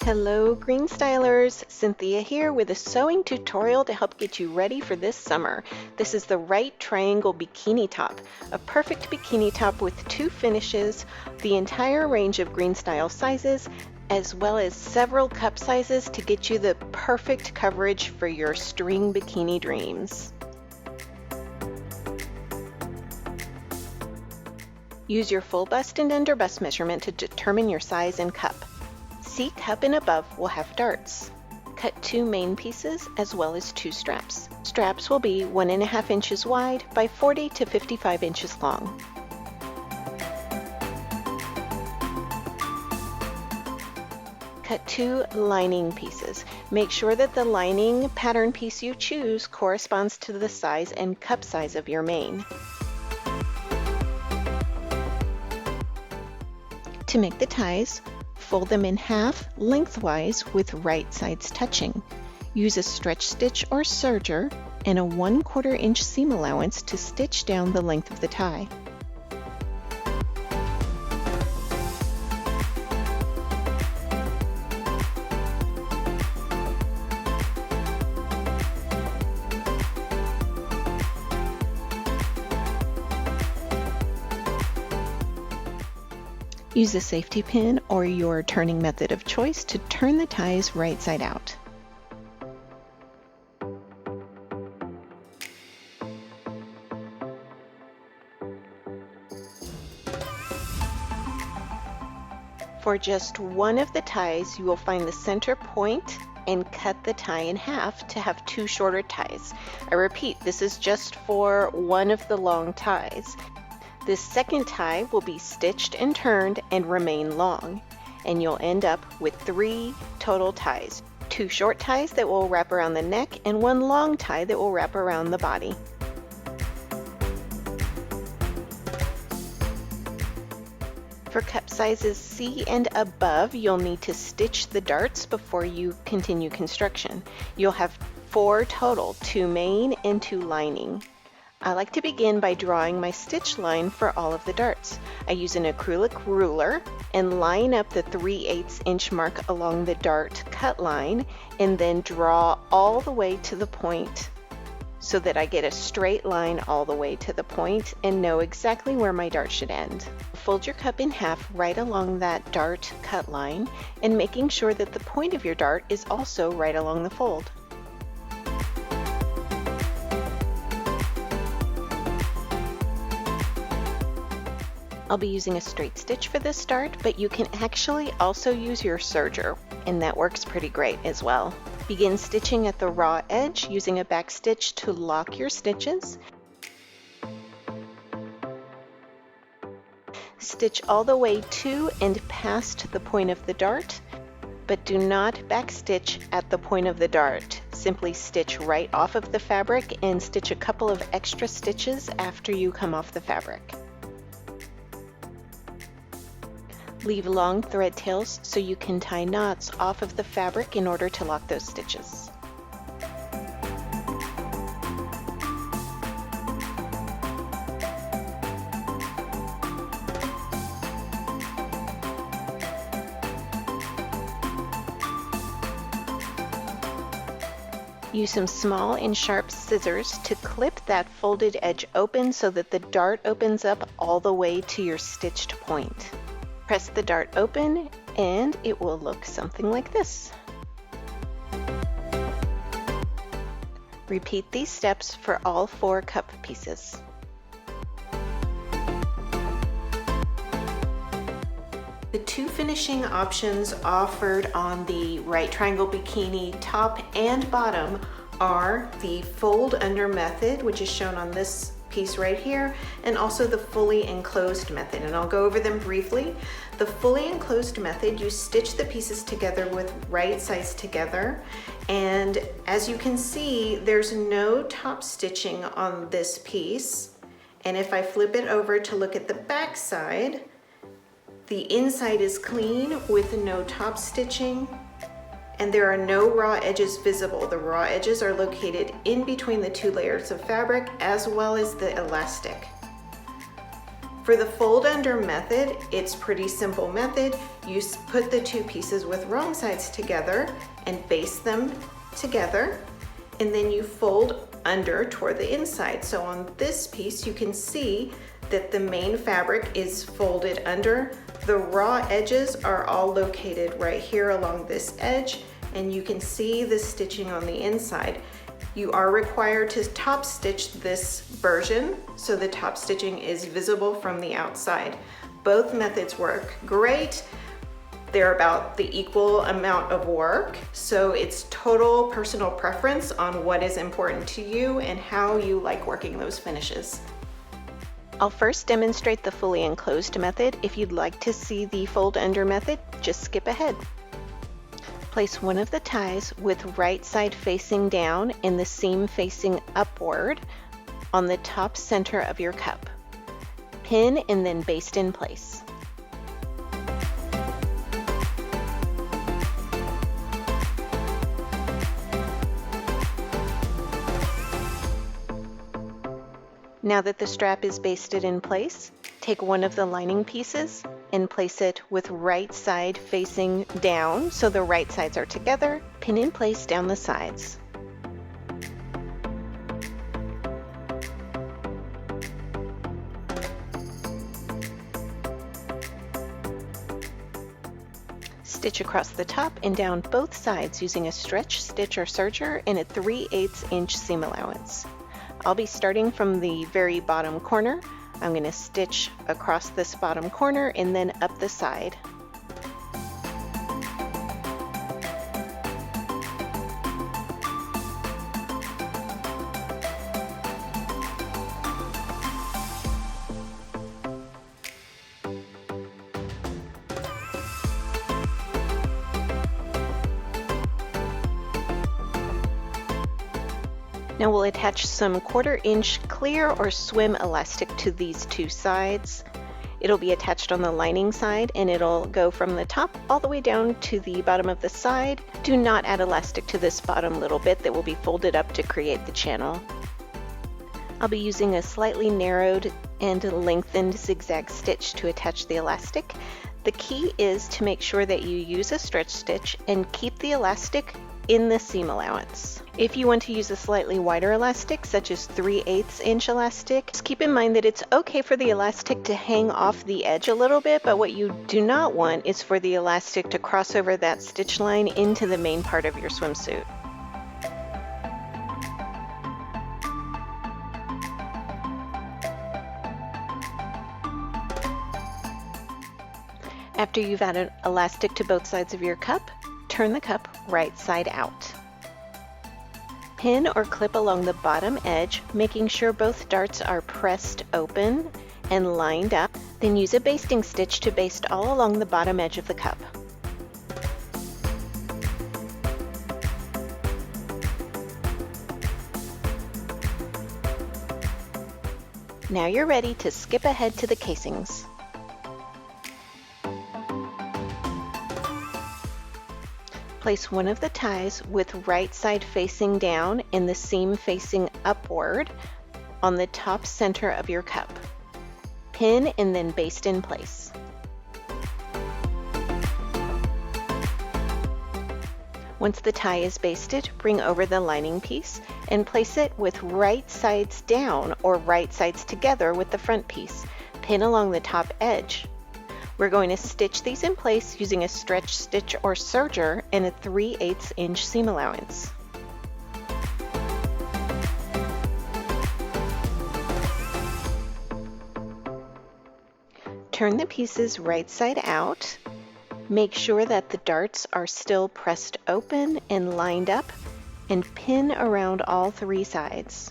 Hello Greenstylers, Cynthia here with a sewing tutorial to help get you ready for this summer. This is the right triangle bikini top, a perfect bikini top with two finishes, the entire range of Greenstyle sizes, as well as several cup sizes to get you the perfect coverage for your string bikini dreams. Use your full bust and under bust measurement to determine your size and cup. See cup and above will have darts. Cut two main pieces as well as two straps. Straps will be 1.5 inches wide by 40 to 55 inches long. Cut two lining pieces. Make sure that the lining pattern piece you choose corresponds to the size and cup size of your main. To make the ties, fold them in half lengthwise with right sides touching. Use a stretch stitch or serger and a 1/4 inch seam allowance to stitch down the length of the tie. Use a safety pin or your turning method of choice to turn the ties right side out. For just one of the ties, you will find the center point and cut the tie in half to have two shorter ties. I repeat, this is just for one of the long ties. This second tie will be stitched and turned and remain long, and you'll end up with 3 total ties. 2 short ties that will wrap around the neck and 1 long tie that will wrap around the body. For cup sizes C and above, you'll need to stitch the darts before you continue construction. You'll have 4 total, 2 main and 2 lining. I like to begin by drawing my stitch line for all of the darts. I use an acrylic ruler and line up the 3/8 inch mark along the dart cut line and then draw all the way to the point so that I get a straight line all the way to the point and know exactly where my dart should end. Fold your cup in half right along that dart cut line and making sure that the point of your dart is also right along the fold. I'll be using a straight stitch for this dart, but you can actually also use your serger, and that works pretty great as well. Begin stitching at the raw edge using a back stitch to lock your stitches. Stitch all the way to and past the point of the dart, but do not back stitch at the point of the dart. Simply stitch right off of the fabric and stitch a couple of extra stitches after you come off the fabric. Leave long thread tails so you can tie knots off of the fabric in order to lock those stitches. Use some small and sharp scissors to clip that folded edge open so that the dart opens up all the way to your stitched point. Press the dart open and it will look something like this. Repeat these steps for all 4 cup pieces. The 2 finishing options offered on the right triangle bikini top and bottom are the fold under method, which is shown on this piece right here, and also the fully enclosed method, and I'll go over them briefly. The fully enclosed method, you stitch the pieces together with right sides together, and as you can see, there's no top stitching on this piece, and if I flip it over to look at the back side, the inside is clean with no top stitching, and there are no raw edges visible. The raw edges are located in between the 2 layers of fabric as well as the elastic. For the fold under method, it's pretty simple method. You put the two pieces with wrong sides together and baste them together, and then you fold under toward the inside. So on this piece, you can see that the main fabric is folded under. The raw edges are all located right here along this edge, and you can see the stitching on the inside. You are required to top stitch this version, so the top stitching is visible from the outside. Both methods work great. They're about the equal amount of work, so it's total personal preference on what is important to you and how you like working those finishes. I'll first demonstrate the fully enclosed method. If you'd like to see the fold under method, just skip ahead. Place one of the ties with right side facing down and the seam facing upward on the top center of your cup. Pin and then baste in place. Now that the strap is basted in place, take one of the lining pieces and place it with right side facing down so the right sides are together. Pin in place down the sides. Stitch across the top and down both sides using a stretch stitch or serger and a 3/8 inch seam allowance. I'll be starting from the very bottom corner. I'm going to stitch across this bottom corner and then up the side. Now we'll attach some 1/4 inch clear or swim elastic to these two sides. It'll be attached on the lining side and it'll go from the top all the way down to the bottom of the side. Do not add elastic to this bottom little bit that will be folded up to create the channel. I'll be using a slightly narrowed and lengthened zigzag stitch to attach the elastic. The key is to make sure that you use a stretch stitch and keep the elastic in the seam allowance. If you want to use a slightly wider elastic, such as 3/8 inch elastic, just keep in mind that it's okay for the elastic to hang off the edge a little bit, but what you do not want is for the elastic to cross over that stitch line into the main part of your swimsuit. After you've added elastic to both sides of your cup, turn the cup right side out. Pin or clip along the bottom edge, making sure both darts are pressed open and lined up. Then use a basting stitch to baste all along the bottom edge of the cup. Now you're ready to skip ahead to the casings. Place one of the ties with right side facing down and the seam facing upward on the top center of your cup. Pin and then baste in place. Once the tie is basted, bring over the lining piece and place it with right sides down or right sides together with the front piece. Pin along the top edge. We're going to stitch these in place using a stretch stitch or serger and a 3/8 inch seam allowance. Turn the pieces right side out. Make sure that the darts are still pressed open and lined up, and pin around all three sides.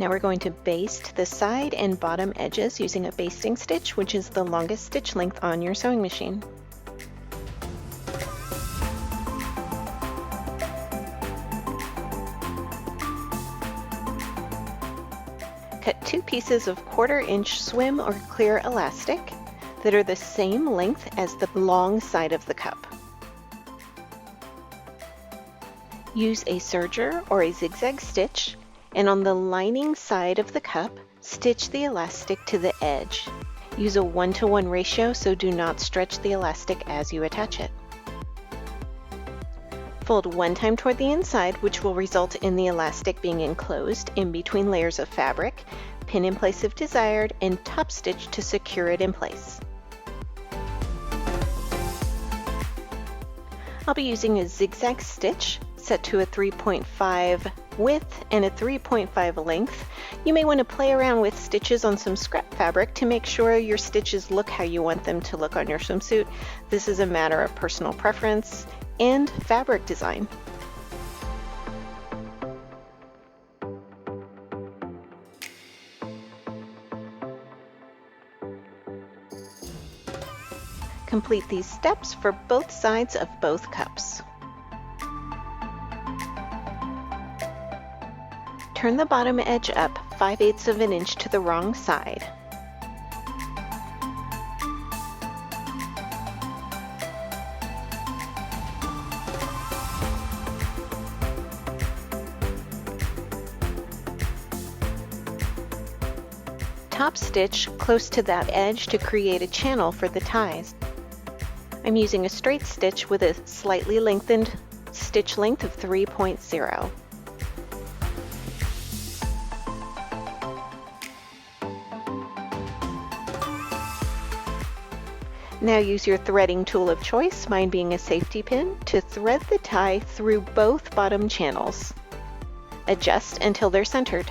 Now we're going to baste the side and bottom edges using a basting stitch, which is the longest stitch length on your sewing machine. Cut two pieces of 1/4 inch swim or clear elastic that are the same length as the long side of the cup. Use a serger or a zigzag stitch, and on the lining side of the cup, stitch the elastic to the edge. Use a 1-to-1 ratio, so do not stretch the elastic as you attach it. Fold one time toward the inside, which will result in the elastic being enclosed in between layers of fabric, pin in place if desired, and top stitch to secure it in place. I'll be using a zigzag stitch set to a 3.5 width and a 3.5 length. You may want to play around with stitches on some scrap fabric to make sure your stitches look how you want them to look on your swimsuit. This is a matter of personal preference and fabric design. Complete these steps for both sides of both cups. Turn the bottom edge up 5/8 of an inch to the wrong side. Top stitch close to that edge to create a channel for the ties. I'm using a straight stitch with a slightly lengthened stitch length of 3.0. Now use your threading tool of choice, mine being a safety pin, to thread the tie through both bottom channels. Adjust until they're centered.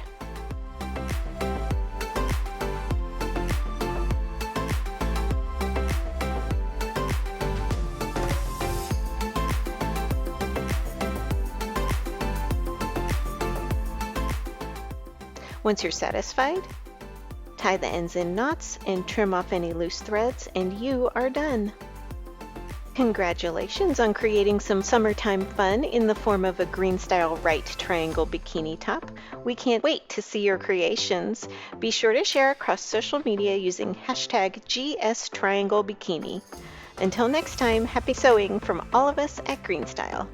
Once you're satisfied, tie the ends in knots and trim off any loose threads, and you are done. Congratulations on creating some summertime fun in the form of a Greenstyle right triangle bikini top. We can't wait to see your creations. Be sure to share across social media using hashtag #GSTriangleBikini. Until next time, happy sewing from all of us at Greenstyle.